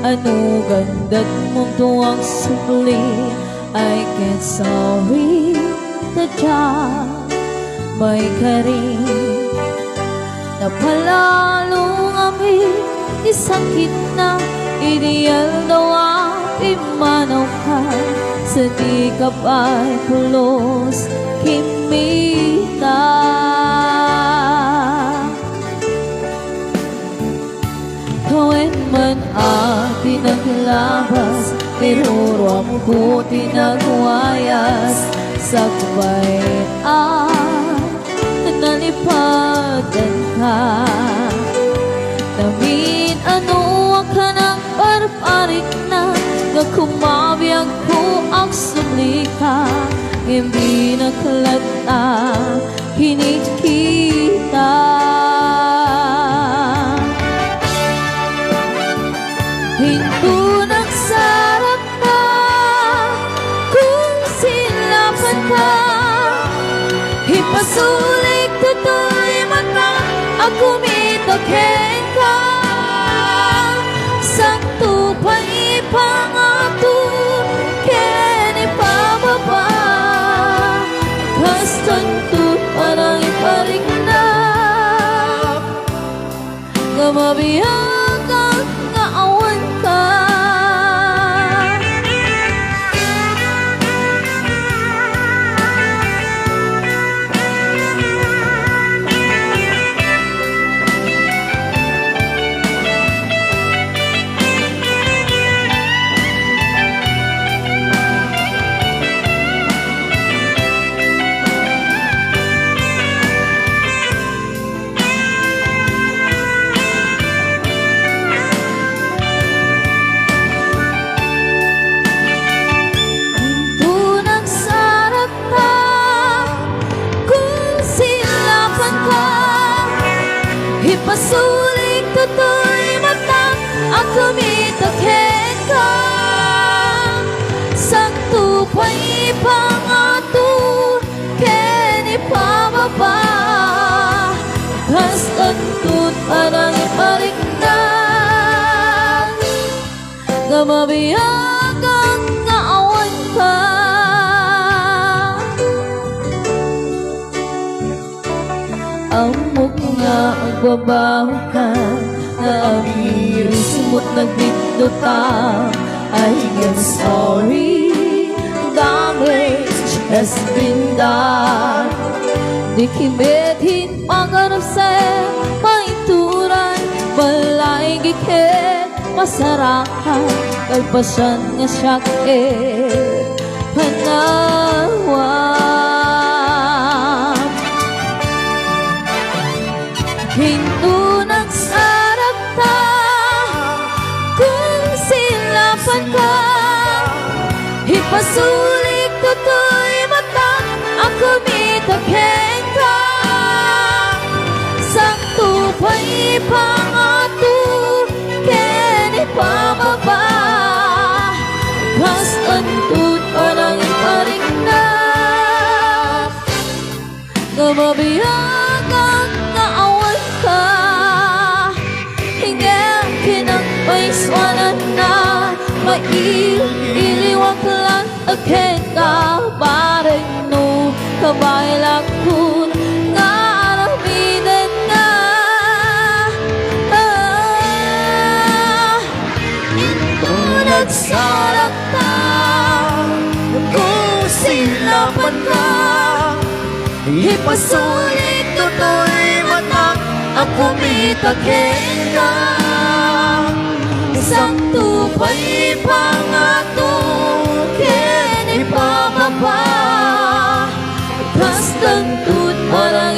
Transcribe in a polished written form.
Ano ganda't mundo ang sukli. I can't sorry tadya may karing napalalong amin isakit na ideal daw ang imanaw ka sa di ka ba'y pulos kimita. Kawin man atin naglabas tinuro ko tinagwayas sa kabayan nalipagan ka namin ano ka ng parparik na kumabiyag ko ang sublika hindi nakalata kinikita. Hinto nagsarap na kung silapan ka hipasulik tutoy mata ako mitaghen ka sakto pa ipangato ken ipababa kastanto parang iparik na gamabiyag ang ngaawan ka. Hipasulik tutoy mata ako mitaghen ka sakto pa ipangato ken ipababa kastantot parang iparik na gamabiyag ang ngaawan ka. Amok nga ang babaho ka na amir sumot nagdidota. I am sorry, damage has been done. Di kimetin pangarap sa maituran balay gikit masarakan kalpasan nga syakit panawa. Hinto nagsarap ka kung silapan ka hipasulik tutoy mata ako mitaghen ka sakto pa ipangato ken ipababa kastantot parang iparik na gamabiyag ang ngaawan ka hingga kinagpaiswanan na mailiwag lang aghen ka bareng no kabailakun nga aramiden na ito nagsarap ka kung silapan ka hipasulit tutoy mata ako mitaghen ka sakto pa ipangato ken ipababa kastantot parang